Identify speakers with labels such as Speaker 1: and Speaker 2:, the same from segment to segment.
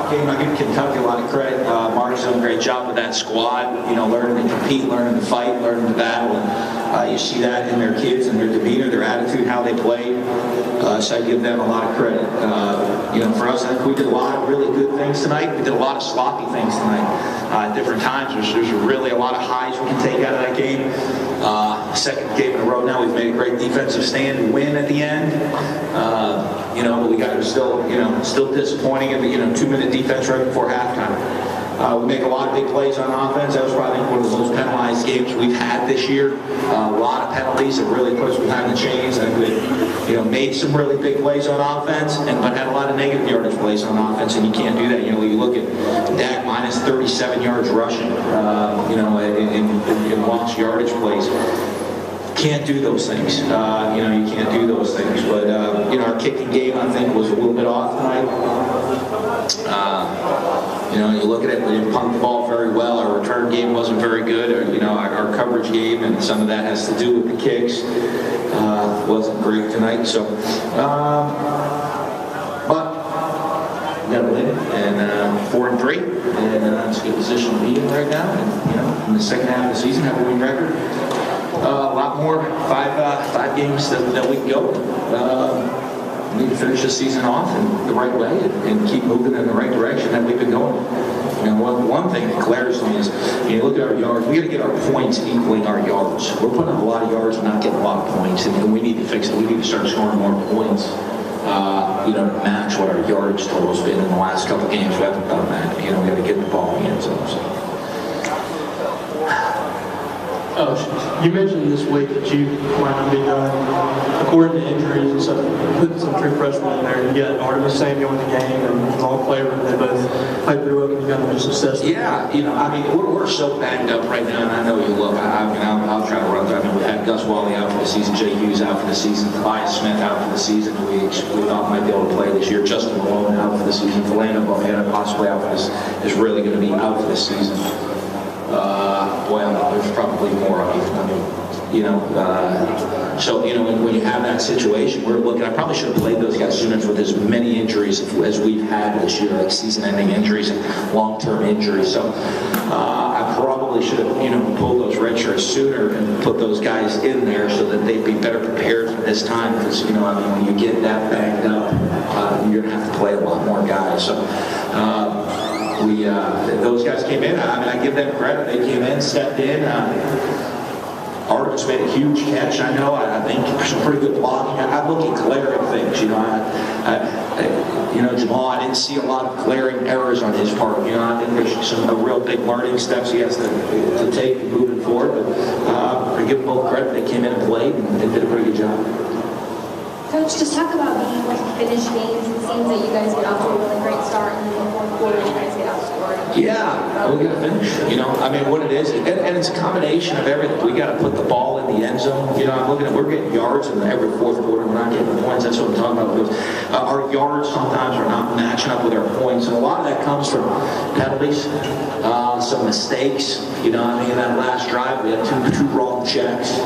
Speaker 1: tough game. I give Kentucky a lot of credit. Mark's done a great job with that squad. You know, learning to compete, learning to fight, learning to battle. And you see that in their kids and their demeanor, their attitude, how they play. So I give them a lot of credit. You know, for us, I think we did a lot of really good things tonight. We did a lot of sloppy things tonight. At different times, there's really a lot of highs we can take out of that game. Second game in a row now, we've made a great defensive stand, win at the end. You know, but we got still, you know, still disappointing in the 2-minute defense right before halftime. We make a lot of big plays on offense. That was probably one of the most penalized games we've had this year. A lot of penalties that really put us behind the chains. And we, made some really big plays on offense, but had a lot of negative yardage plays on offense, and you can't do that. You know, you look at Dak minus 37 yards rushing, in lost yardage plays. Can't do those things. You can't do those things. But, our kicking game, I think, was a little bit off tonight. You look at it, we didn't punt the ball very well. Our return game wasn't very good. Our coverage game, and some of that has to do with the kicks, wasn't great tonight. So, but we got to win, and 4-3, and it's a good position to be in right now. And in the second half of the season, have a winning record. A lot more, five games that we can go. We need to finish the season off in the right way and keep moving in the right direction that we've been going. One thing that glares to me is, you look at our yards, we got to get our points equaling our yards. We're putting up a lot of yards and not getting a lot of points, and we need to fix it. We need to start scoring more points, to match what our yardage total's been in the last couple games. We haven't done that. We got to get the ball in the end zone. So.
Speaker 2: You mentioned this week that you might not be done according to injuries and stuff, putting some true freshmen in there. You got Artemis Samuel in the game and Long Flavor, and they both played pretty well. Can you kind of just assess them?
Speaker 1: Yeah, we're so banged up right now, and I know you look. I'll try to run through. We had Gus Wally out for the season, Jay Hughes out for the season, Tobias Smith out for the season. We thought might be able to play this year. Justin Malone out for the season. Philando Bohanna possibly out for this, is really going to be out for this season. There's probably more of you. So when you have that situation, we're looking. I probably should have played those guys sooner with as many injuries as we've had this year, like season-ending injuries and long-term injuries. So I probably should have pulled those red shirts sooner and put those guys in there so that they'd be better prepared for this time. Because when you get that banged up, you're gonna have to play a lot more guys. So. Those guys came in. I give them credit. They came in, stepped in. Artemis made a huge catch. I know. I think some pretty good blocking. I'm looking at glaring things. Jamal. I didn't see a lot of glaring errors on his part. I think there's some real big learning steps he has to take moving forward. But I give them both credit. They came in and played, and they did a pretty good job.
Speaker 3: Coach, just talk about being able to finish games. It seems that you guys get off to a really great start, and then in the fourth quarter, you guys get outscored.
Speaker 1: Yeah, we got to finish. What it is, and it's a combination of everything. We got to put the ball in the end zone. I'm looking at, we're getting yards in every fourth quarter. We're not getting points. That's what I'm talking about. Because our yards sometimes are not matching up with our points, and a lot of that comes from penalties, some mistakes. In that last drive, we had two wrong checks.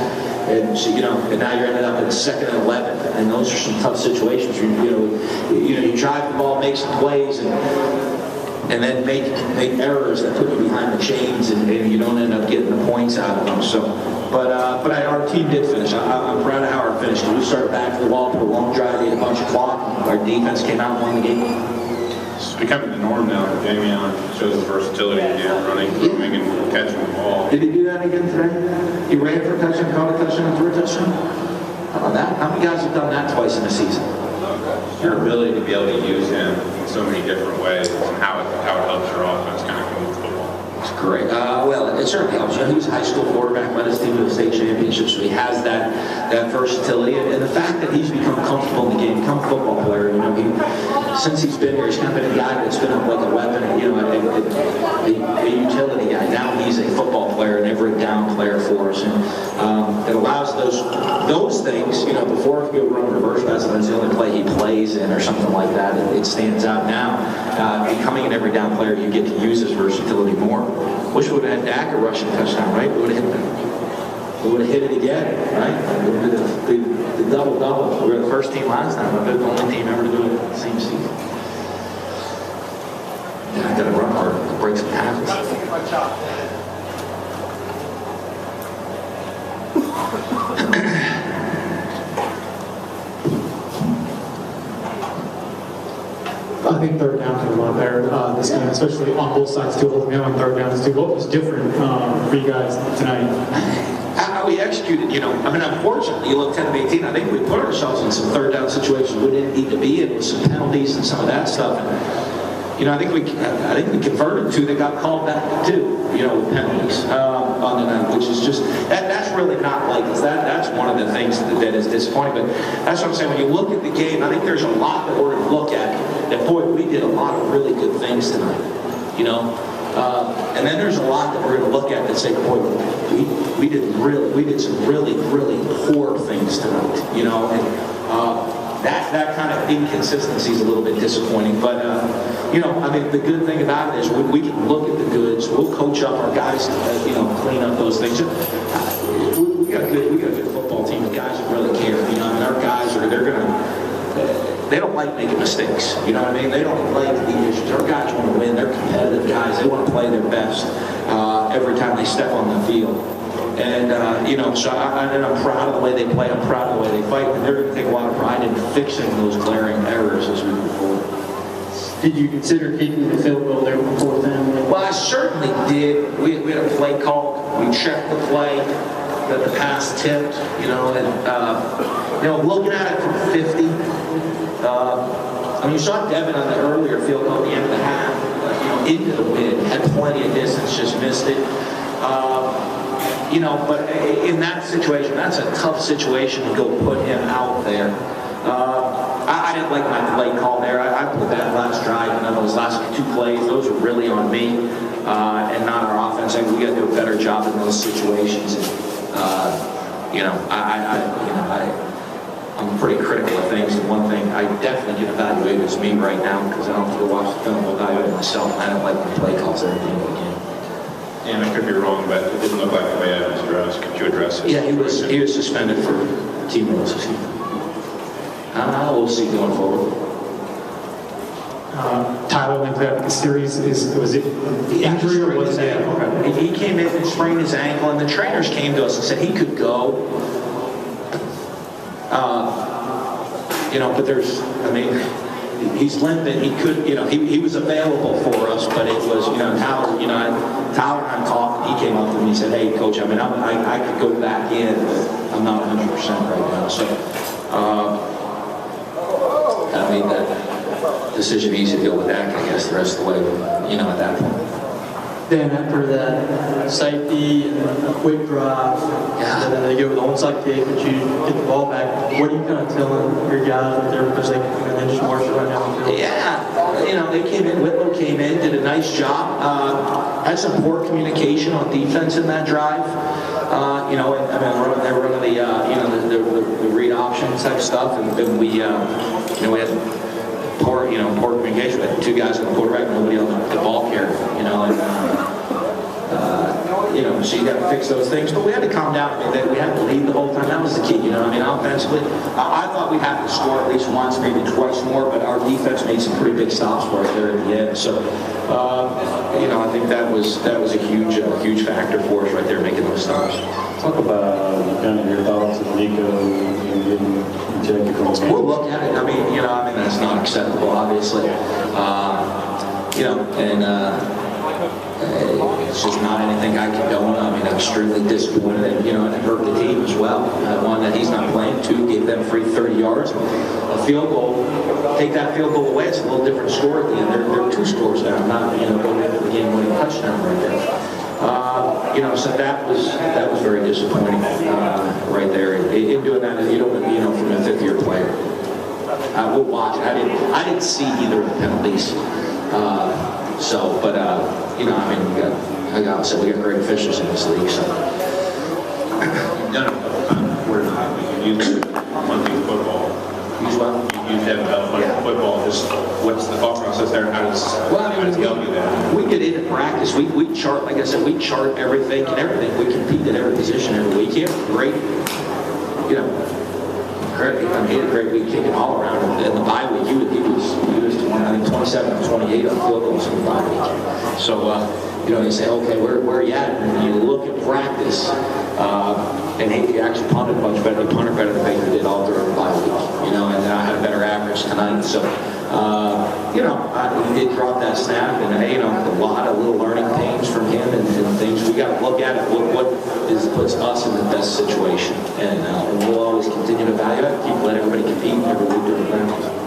Speaker 1: And so, and now you're ended up in 2nd and 11, and those are some tough situations. You drive the ball, make some plays, and then make errors that put you behind the chains, and you don't end up getting the points out of them. So, but our team did finish. I'm proud of how our finish. We started back to the wall, put a long drive, ate a bunch of clock. Our defense came out and won the game.
Speaker 4: It's becoming the norm now. Jamie shows his versatility again, running, throwing, and catching the ball.
Speaker 1: Did he do that again today? He ran for a touchdown, caught a touchdown, and threw a touchdown? How about that? How many guys have done that twice in a season?
Speaker 4: Your ability to be able to use him in so many different ways and how it helps your offense kind of come with football.
Speaker 1: It's great. Well, it certainly helps. He was a high school quarterback, led his team to the state championship, so he has that versatility. And the fact that he's become comfortable in the game, become a football player, since he's been here, he's kind of been a guy that's been up like a weapon, a utility guy. Now he's a football player, an every down player for us. And it allows those things, before if you run reverse pass, that's the only play he plays in or something like that, it stands out now. Becoming an every down player, you get to use his versatility more. Wish we would have had Dak a rushing touchdown, right? We would have hit it again, right? We would have the double-double. We were the first team last time. We're the only team ever to do it in the same season. I got to run hard to break some tackles.
Speaker 5: I think third down was a lot better this game, especially on both sides too. Ultimately on third downs too. What was different for you guys tonight?
Speaker 1: How we executed, I mean, unfortunately, you look 10 of 18, I think we put ourselves in some third down situations we didn't need to be in with some penalties and some of that stuff. And, I think we converted two that got called back too, with penalties on the night, which is just, that's really not like us. That's one of the things that is disappointing. But that's what I'm saying, when you look at the game, I think there's a lot that we're going to look at. That, boy, we did a lot of really good things tonight, and then there's a lot that we're going to look at that say, boy, we did some really, really poor things tonight, and that kind of inconsistency is a little bit disappointing. But I mean, the good thing about it is we can look at the goods. We'll coach up our guys to clean up those things. We got a good football team of guys that really care. I mean, our guys they don't like making mistakes. You know what I mean? They don't like the issues. Our guys want to win. They're competitive guys. They want to play their best every time they step on the field. And, so I'm proud of the way they play. I'm proud of the way they fight. And they're going to take a lot of pride in fixing those glaring errors as we move forward.
Speaker 2: Did you consider keeping the field goal there for fourth down?
Speaker 1: Well, I certainly did. We had a play call. We checked the play that the pass tipped, and, looking at it from 50, I mean, you saw Devin on the earlier field goal at the end of the half, into the wind, had plenty of distance, just missed it. But in that situation, that's a tough situation to go put him out there. I didn't like my play call there. I put that last drive and those last two plays, those were really on me and not our offense. I think we got to do a better job in those situations. I'm pretty critical of things, and one thing I definitely get evaluated is me right now, because I don't have to go watch the film and evaluate myself. I don't like my play calls at the end of the game.
Speaker 4: And I could be wrong, but it didn't look like the way Evans addressed. Could you address it?
Speaker 1: Yeah, he was suspended for team rules. We'll see going forward.
Speaker 5: Tyler went through the series. Was it injury or was it? Okay.
Speaker 1: He came in and sprained his ankle, and the trainers came to us and said he could go. But he's limping. He could, he was available for us, but it was, Tyler and I talked. He came up to me and said, "Hey, Coach, I mean, I could go back in, but I'm not 100% right now." So, I made that decision easy to deal with that, I guess, the rest of the way, at that point.
Speaker 2: Then after that safety and a quick drive, and then they go with the onside kick, but you get the ball back. What are you kind of telling your guys out there, because they just march it right down the field?
Speaker 1: Yeah, they came in. Whitlow came in, did a nice job. Had some poor communication on defense in that drive. They were running the read option type stuff, and then we had poor communication. We had two guys on the quarterback, nobody on the ball carrier, so you got to fix those things. But we had to calm down. I mean, we had to lead the whole time. That was the key, offensively. I thought we'd have to score at least once, maybe twice more, but our defense made some pretty big stops for us there at the end. So, I think that was a huge factor for us right there, making those stops.
Speaker 6: Talk about kind of your thoughts of Nico and getting ejected from the game.
Speaker 1: We'll look at it. I mean, that's not acceptable, obviously. It's just not anything I condone. I mean, I'm extremely disappointed, and it hurt the team as well. One, that he's not playing. Two, gave them free 30 yards. A field goal, take that field goal away, it's a little different score at the end. They're two scores now, not going into the game-winning touchdown right there. So that was very disappointing right there. In doing that, from a fifth-year player. We'll watch it. I didn't see either of the penalties. We got great officials in this league. So.
Speaker 4: You've done it where we can use monthly football.
Speaker 1: Use what?
Speaker 4: You use that football. Just what's the thought process there? How does he help you there?
Speaker 1: We get into practice. We chart, like I said, we chart everything and everything. We compete at every position every week. You have great, he had a great week kicking all around. In the bye week, he was 27 or 28 on field goals in the bye week. So, you say, okay, where are you at? And you look at practice, and he actually punted much better. He punted better than Baker did all during the bye week. And I had a better average tonight. So, he did drop that snap, and a lot of little learning pains from him and things. We got to look at it. What puts us in the best situation, and we'll always continue to value it. Keep letting everybody compete every week during the practice.